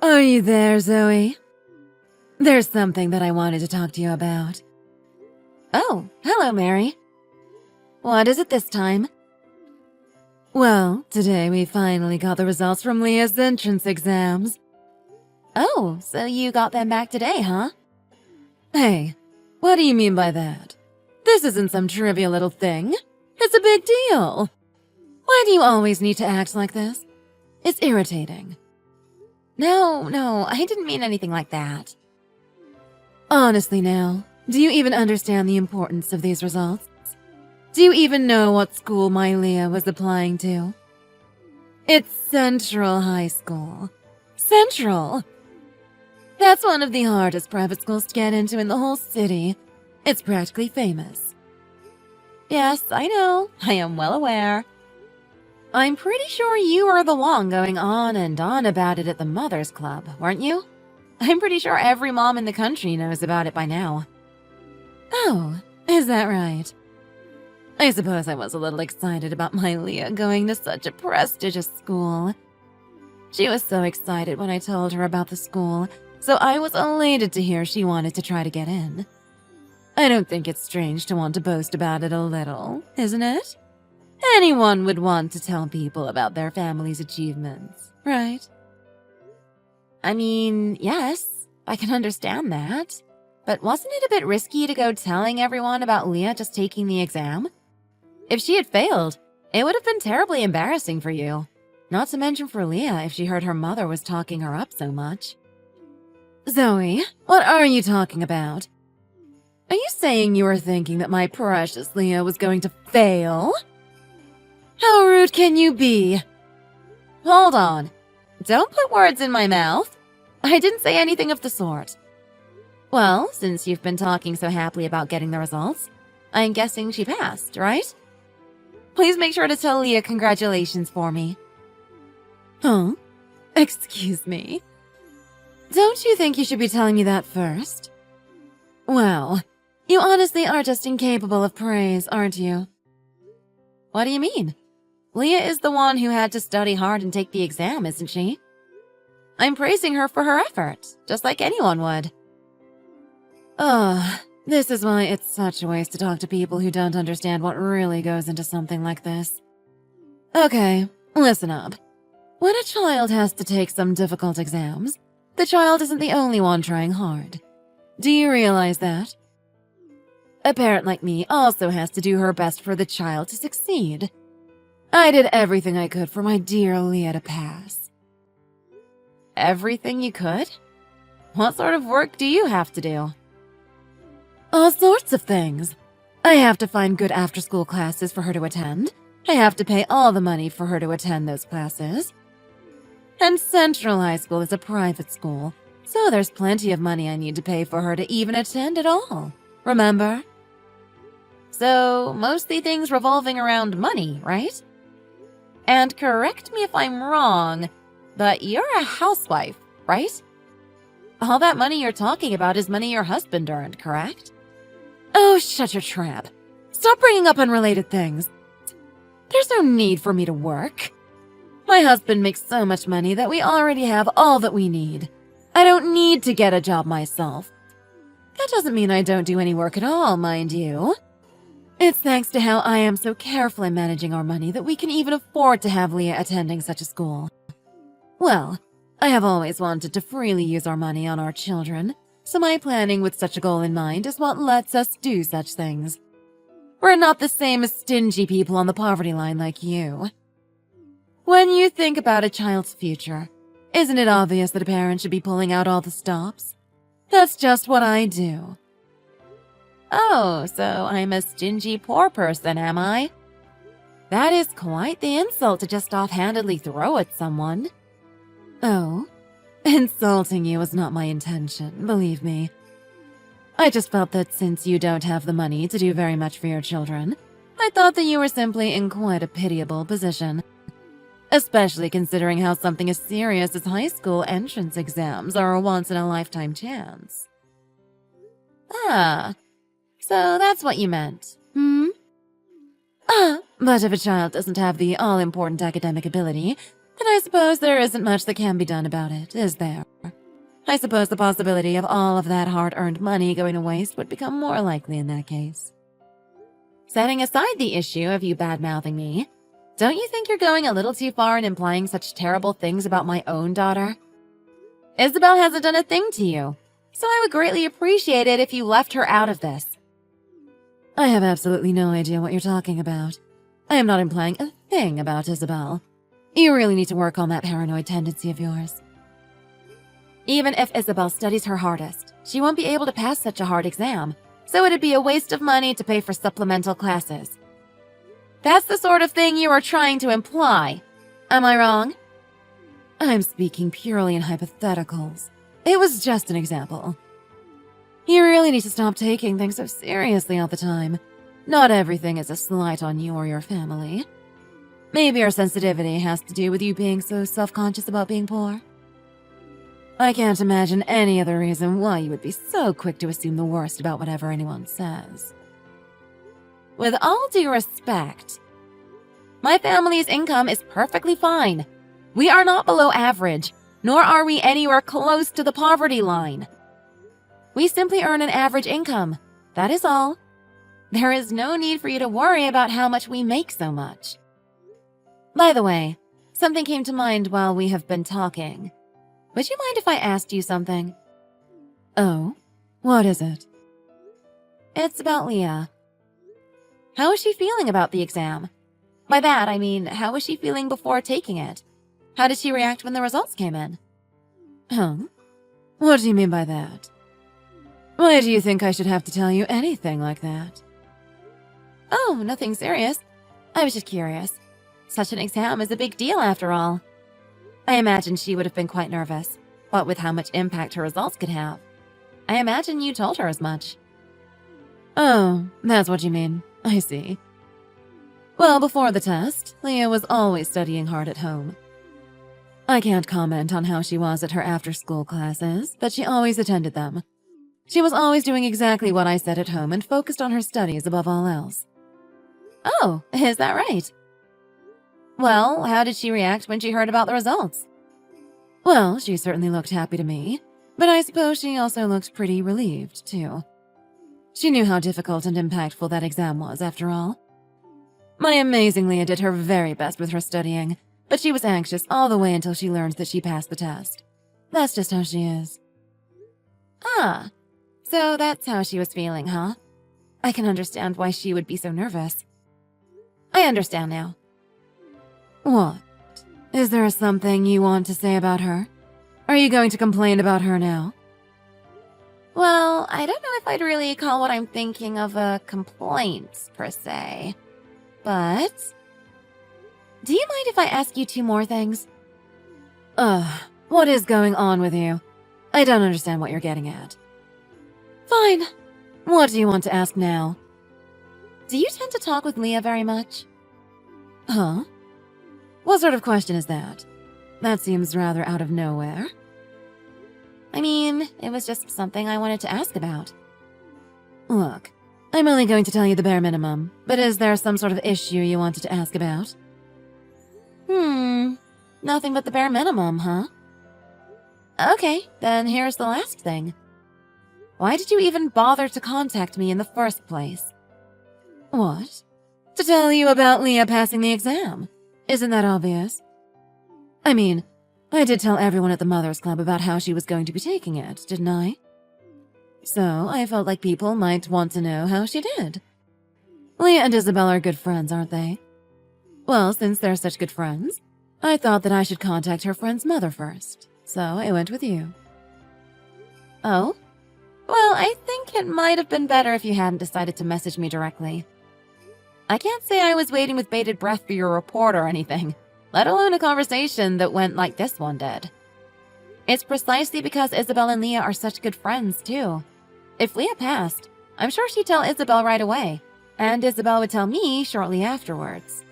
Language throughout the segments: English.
Are you there, Zoe? There's something that I wanted to talk to you about. Oh, hello, Mary. What is it this time? Well, today we finally got the results from Leah's entrance exams. Oh, so you got them back today, huh? Hey, what do you mean by that? This isn't some trivial little thing. It's a big deal. Why do you always need to act like this? It's irritating. No, I didn't mean anything like that. Honestly now, do you even understand the importance of these results? Do you even know what school my Leah was applying to? It's Central High School. Central! That's one of the hardest private schools to get into in the whole city. It's practically famous. Yes, I know. I am well aware. I'm pretty sure you were the one going on and on about it at the Mothers Club, weren't you? I'm pretty sure every mom in the country knows about it by now. Oh, is that right? I suppose I was a little excited about my Leah going to such a prestigious school. She was so excited when I told her about the school, so I was elated to hear she wanted to try to get in. I don't think it's strange to want to boast about it a little, isn't it? Anyone would want to tell people about their family's achievements, right? I mean, yes, I can understand that. But wasn't it a bit risky to go telling everyone about Leah just taking the exam? If she had failed, it would have been terribly embarrassing for you. Not to mention for Leah if she heard her mother was talking her up so much. Zoe, what are you talking about? Are you saying you were thinking that my precious Leah was going to fail? How rude can you be? Hold on. Don't put words in my mouth. I didn't say anything of the sort. Well, since you've been talking so happily about getting the results, I'm guessing she passed, right? Please make sure to tell Leah congratulations for me. Huh? Excuse me? Don't you think you should be telling me that first? Well, you honestly are just incapable of praise, aren't you? What do you mean? Leah is the one who had to study hard and take the exam, isn't she? I'm praising her for her effort, just like anyone would. Ugh, this is why it's such a waste to talk to people who don't understand what really goes into something like this. Okay, listen up. When a child has to take some difficult exams, the child isn't the only one trying hard. Do you realize that? A parent like me also has to do her best for the child to succeed. I did everything I could for my dear Leah to pass. Everything you could? What sort of work do you have to do? All sorts of things. I have to find good after-school classes for her to attend. I have to pay all the money for her to attend those classes. And Central High School is a private school, so there's plenty of money I need to pay for her to even attend at all. Remember? So, mostly things revolving around money, right? And correct me if I'm wrong, but you're a housewife, right? All that money you're talking about is money your husband earned, correct? Oh, shut your trap. Stop bringing up unrelated things. There's no need for me to work. My husband makes so much money that we already have all that we need. I don't need to get a job myself. That doesn't mean I don't do any work at all, mind you. It's thanks to how I am so careful in managing our money that we can even afford to have Leah attending such a school. Well, I have always wanted to freely use our money on our children, so my planning with such a goal in mind is what lets us do such things. We're not the same as stingy people on the poverty line like you. When you think about a child's future, isn't it obvious that a parent should be pulling out all the stops? That's just what I do. Oh, so I'm a stingy poor person, am I? That is quite the insult to just offhandedly throw at someone. Oh, insulting you was not my intention, believe me. I just felt that since you don't have the money to do very much for your children, I thought that you were simply in quite a pitiable position. Especially considering how something as serious as high school entrance exams are a once-in-a-lifetime chance. Ah, so that's what you meant, hmm? But if a child doesn't have the all-important academic ability, then I suppose there isn't much that can be done about it, is there? I suppose the possibility of all of that hard-earned money going to waste would become more likely in that case. Setting aside the issue of you bad-mouthing me, don't you think you're going a little too far in implying such terrible things about my own daughter? Isabel hasn't done a thing to you, so I would greatly appreciate it if you left her out of this. I have absolutely no idea what you're talking about. I am not implying a thing about Isabel. You really need to work on that paranoid tendency of yours. Even if Isabel studies her hardest, she won't be able to pass such a hard exam, so it'd be a waste of money to pay for supplemental classes. That's the sort of thing you are trying to imply. Am I wrong? I'm speaking purely in hypotheticals. It was just an example. You really need to stop taking things so seriously all the time. Not everything is a slight on you or your family. Maybe our sensitivity has to do with you being so self-conscious about being poor. I can't imagine any other reason why you would be so quick to assume the worst about whatever anyone says. With all due respect, my family's income is perfectly fine. We are not below average, nor are we anywhere close to the poverty line. We simply earn an average income, that is all. There is no need for you to worry about how much we make so much. By the way, something came to mind while we have been talking. Would you mind if I asked you something? Oh, what is it? It's about Leah. How is she feeling about the exam? By that, I mean, how was she feeling before taking it? How did she react when the results came in? Huh? What do you mean by that? Why do you think I should have to tell you anything like that? Oh, nothing serious. I was just curious. Such an exam is a big deal after all. I imagine she would have been quite nervous, what with how much impact her results could have. I imagine you told her as much. Oh, that's what you mean. I see. Well, before the test, Leah was always studying hard at home. I can't comment on how she was at her after-school classes, but she always attended them. She was always doing exactly what I said at home and focused on her studies above all else. Oh, is that right? Well, how did she react when she heard about the results? Well, she certainly looked happy to me, but I suppose she also looked pretty relieved, too. She knew how difficult and impactful that exam was, after all. My amazing Leah did her very best with her studying, but she was anxious all the way until she learned that she passed the test. That's just how she is. Ah, so that's how she was feeling, huh? I can understand why she would be so nervous. I understand now. What? Is there something you want to say about her? Are you going to complain about her now? Well, I don't know if I'd really call what I'm thinking of a complaint, per se. But do you mind if I ask you 2 more things? What is going on with you? I don't understand what you're getting at. Fine. What do you want to ask now? Do you tend to talk with Leah very much? Huh? What sort of question is that? That seems rather out of nowhere. I mean, it was just something I wanted to ask about. Look, I'm only going to tell you the bare minimum, but is there some sort of issue you wanted to ask about? Nothing but the bare minimum, huh? Okay, then here's the last thing. Why did you even bother to contact me in the first place? What? To tell you about Leah passing the exam. Isn't that obvious? I mean, I did tell everyone at the Mothers Club about how she was going to be taking it, didn't I? So I felt like people might want to know how she did. Leah and Isabel are good friends, aren't they? Well, since they're such good friends, I thought that I should contact her friend's mother first, so I went with you. Oh? Well, I think it might have been better if you hadn't decided to message me directly. I can't say I was waiting with bated breath for your report or anything, let alone a conversation that went like this one did. It's precisely because Isabel and Leah are such good friends, too. If Leah passed, I'm sure she'd tell Isabel right away, and Isabel would tell me shortly afterwards.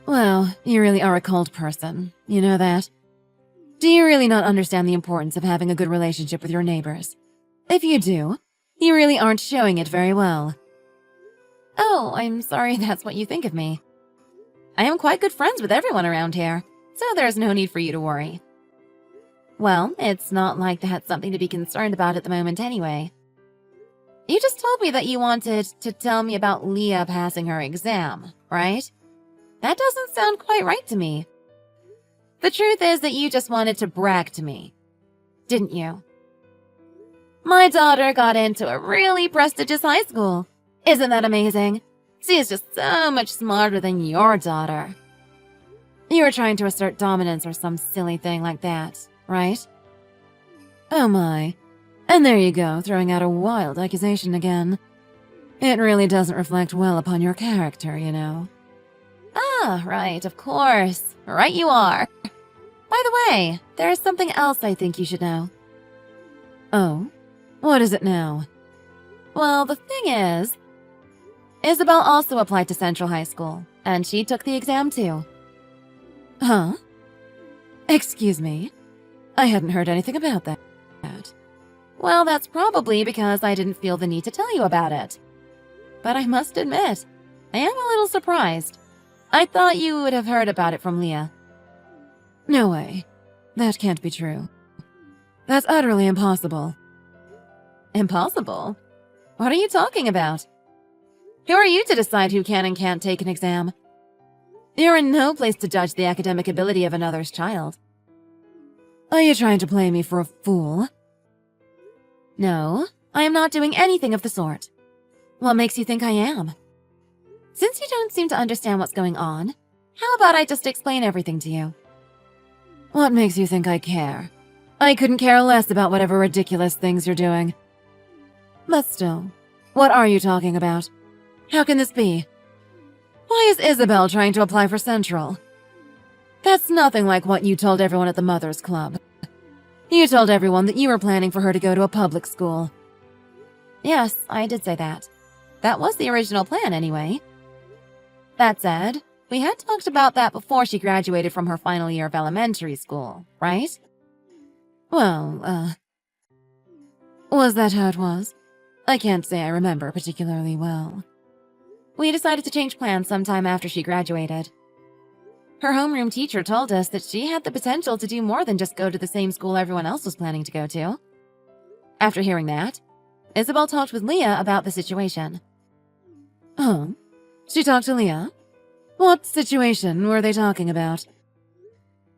Well, you really are a cold person, you know that? Do you really not understand the importance of having a good relationship with your neighbors? If you do, you really aren't showing it very well. Oh, I'm sorry that's what you think of me. I am quite good friends with everyone around here, so there's no need for you to worry. Well, it's not like that's something to be concerned about at the moment anyway. You just told me that you wanted to tell me about Leah passing her exam, right? That doesn't sound quite right to me. The truth is that you just wanted to brag to me, didn't you? My daughter got into a really prestigious high school. Isn't that amazing? She is just so much smarter than your daughter. You were trying to assert dominance or some silly thing like that, right? Oh my. And there you go, throwing out a wild accusation again. It really doesn't reflect well upon your character, you know. Ah, right, of course. Right you are. By the way, there's something else I think you should know. Oh? What is it now? Well, the thing is, Isabel also applied to Central High School, and she took the exam too. Huh? Excuse me? I hadn't heard anything about that. Well, that's probably because I didn't feel the need to tell you about it. But I must admit, I am a little surprised. I thought you would have heard about it from Leah. No way. That can't be true. That's utterly impossible. Impossible? What are you talking about? Who are you to decide who can and can't take an exam? You're in no place to judge the academic ability of another's child. Are you trying to play me for a fool? No, I am not doing anything of the sort. What makes you think I am? Since you don't seem to understand what's going on, how about I just explain everything to you? What makes you think I care? I couldn't care less about whatever ridiculous things you're doing. But still, what are you talking about? How can this be? Why is Isabel trying to apply for Central? That's nothing like what you told everyone at the Mothers Club. You told everyone that you were planning for her to go to a public school. Yes, I did say that. That was the original plan anyway. That said, we had talked about that before she graduated from her final year of elementary school, right? Well, was that how it was? I can't say I remember particularly well. We decided to change plans sometime after she graduated. Her homeroom teacher told us that she had the potential to do more than just go to the same school everyone else was planning to go to. After hearing that, Isabel talked with Leah about the situation. Oh, she talked to Leah? What situation were they talking about?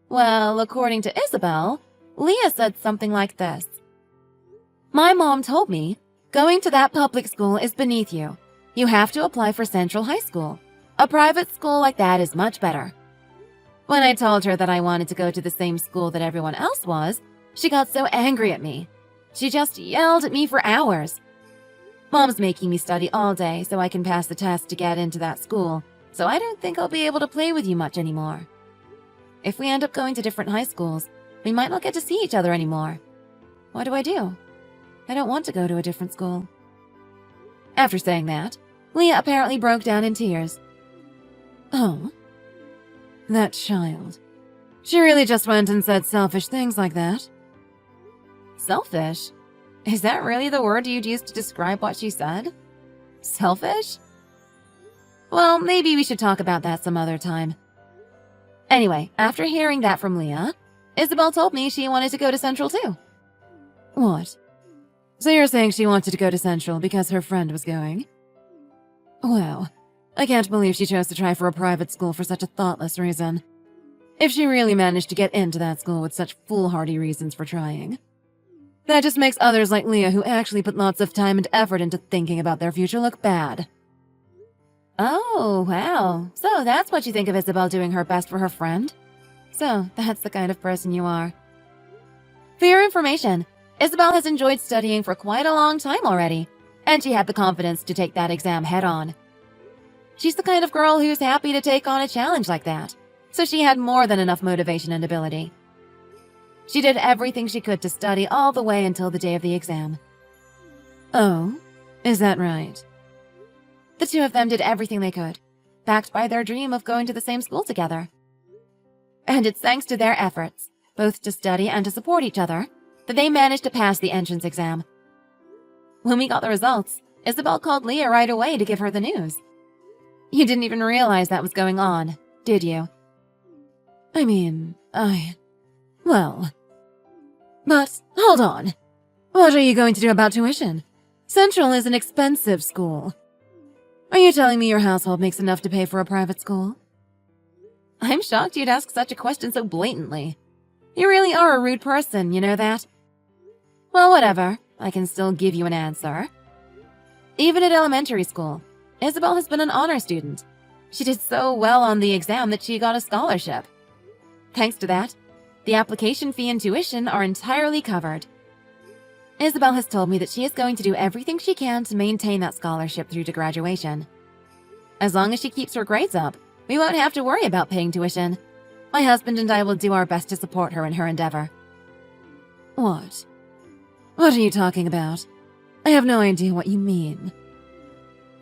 Well, according to Isabel, Leah said something like this. My mom told me, going to that public school is beneath you. You have to apply for Central High School. A private school like that is much better. When I told her that I wanted to go to the same school that everyone else was, she got so angry at me. She just yelled at me for hours. Mom's making me study all day so I can pass the test to get into that school, so I don't think I'll be able to play with you much anymore. If we end up going to different high schools, we might not get to see each other anymore. What do? I don't want to go to a different school. After saying that, Leah apparently broke down in tears. Oh, that child. She really just went and said selfish things like that. Selfish? Is that really the word you'd use to describe what she said? Selfish? Well, maybe we should talk about that some other time. Anyway, after hearing that from Leah, Isabel told me she wanted to go to Central too. What? So you're saying she wanted to go to Central because her friend was going? Wow, I can't believe she chose to try for a private school for such a thoughtless reason. If she really managed to get into that school with such foolhardy reasons for trying. That just makes others like Leah who actually put lots of time and effort into thinking about their future look bad. Oh, wow. So that's what you think of Isabel doing her best for her friend? So that's the kind of person you are. For your information, Isabel has enjoyed studying for quite a long time already, and she had the confidence to take that exam head-on. She's the kind of girl who's happy to take on a challenge like that, so she had more than enough motivation and ability. She did everything she could to study all the way until the day of the exam. Oh, is that right? The two of them did everything they could, backed by their dream of going to the same school together. And it's thanks to their efforts, both to study and to support each other, that they managed to pass the entrance exam. When we got the results, Isabel called Leah right away to give her the news. You didn't even realize that was going on, did you? Well. But, hold on. What are you going to do about tuition? Central is an expensive school. Are you telling me your household makes enough to pay for a private school? I'm shocked you'd ask such a question so blatantly. You really are a rude person, you know that? Well, whatever. I can still give you an answer. Even at elementary school, Isabel has been an honor student. She did so well on the exam that she got a scholarship. Thanks to that, the application fee and tuition are entirely covered. Isabel has told me that she is going to do everything she can to maintain that scholarship through to graduation. As long as she keeps her grades up, we won't have to worry about paying tuition. My husband and I will do our best to support her in her endeavor. What? What are you talking about? I have no idea what you mean.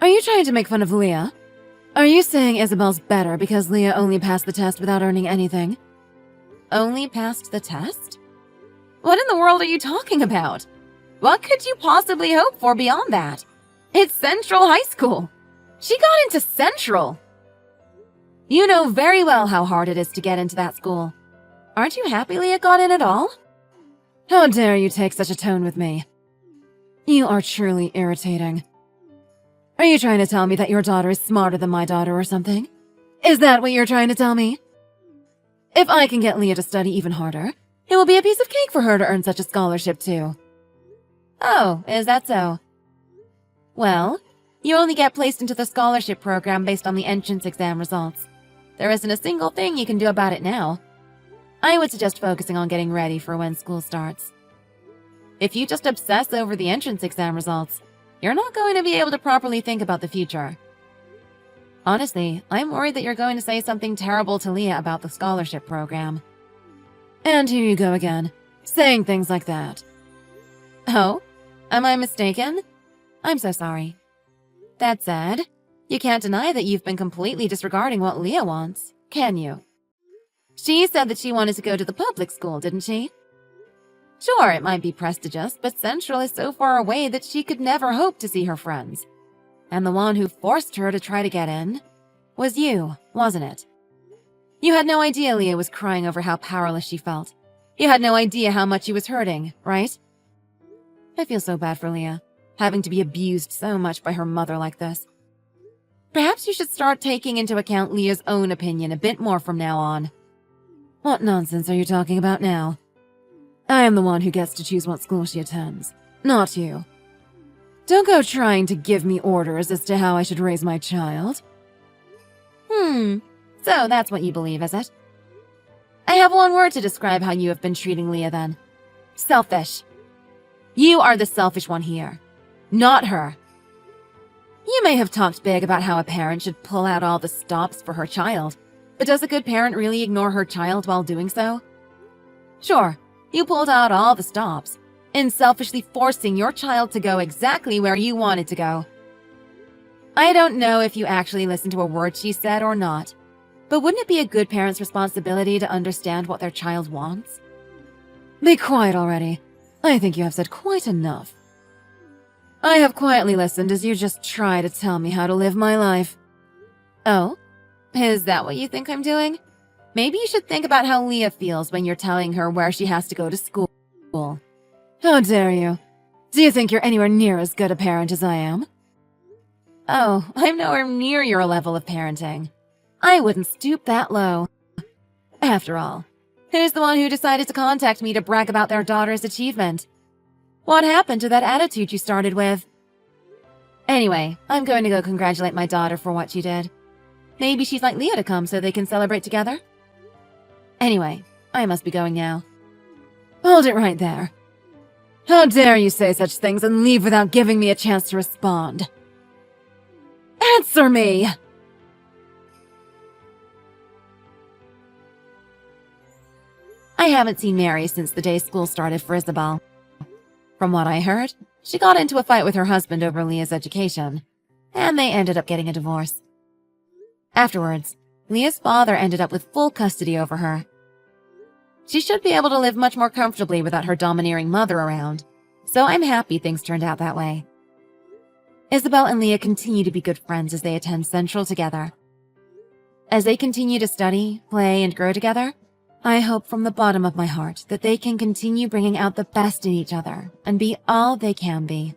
Are you trying to make fun of Leah? Are you saying Isabel's better because Leah only passed the test without earning anything? Only passed the test? What in the world are you talking about? What could you possibly hope for beyond that? It's Central High School. She got into Central. You know very well how hard it is to get into that school. Aren't you happy Leah got in at all? How dare you take such a tone with me? You are truly irritating. Are you trying to tell me that your daughter is smarter than my daughter or something? Is that what you're trying to tell me? If I can get Leah to study even harder, it will be a piece of cake for her to earn such a scholarship too. Oh, is that so? Well, you only get placed into the scholarship program based on the entrance exam results. There isn't a single thing you can do about it now. I would suggest focusing on getting ready for when school starts. If you just obsess over the entrance exam results, you're not going to be able to properly think about the future. Honestly, I'm worried that you're going to say something terrible to Leah about the scholarship program. And here you go again, saying things like that. Oh, am I mistaken? I'm so sorry. That said, you can't deny that you've been completely disregarding what Leah wants, can you? She said that she wanted to go to the public school, didn't she? Sure, it might be prestigious, but Central is so far away that she could never hope to see her friends. And the one who forced her to try to get in was you, wasn't it? You had no idea Leah was crying over how powerless she felt. You had no idea how much she was hurting, right? I feel so bad for Leah, having to be abused so much by her mother like this. Perhaps you should start taking into account Leah's own opinion a bit more from now on. What nonsense are you talking about now? I am the one who gets to choose what school she attends, not you. Don't go trying to give me orders as to how I should raise my child. So that's what you believe, is it? I have one word to describe how you have been treating Leah then. Selfish. You are the selfish one here, not her. You may have talked big about how a parent should pull out all the stops for her child, but does a good parent really ignore her child while doing so? Sure, you pulled out all the stops, in selfishly forcing your child to go exactly where you wanted to go. I don't know if you actually listened to a word she said or not, but wouldn't it be a good parent's responsibility to understand what their child wants? Be quiet already. I think you have said quite enough. I have quietly listened as you just try to tell me how to live my life. Oh? Is that what you think I'm doing? Maybe you should think about how Leah feels when you're telling her where she has to go to school. How dare you? Do you think you're anywhere near as good a parent as I am? Oh, I'm nowhere near your level of parenting. I wouldn't stoop that low. After all, who's the one who decided to contact me to brag about their daughter's achievement? What happened to that attitude you started with? Anyway, I'm going to go congratulate my daughter for what she did. Maybe she'd like Leah to come so they can celebrate together? Anyway, I must be going now. Hold it right there. How dare you say such things and leave without giving me a chance to respond? Answer me! I haven't seen Mary since the day school started for Isabel. From what I heard, she got into a fight with her husband over Leah's education, and they ended up getting a divorce. Afterwards, Leah's father ended up with full custody over her. She should be able to live much more comfortably without her domineering mother around, so I'm happy things turned out that way. Isabel and Leah continue to be good friends as they attend Central together. As they continue to study, play, and grow together, I hope from the bottom of my heart that they can continue bringing out the best in each other and be all they can be.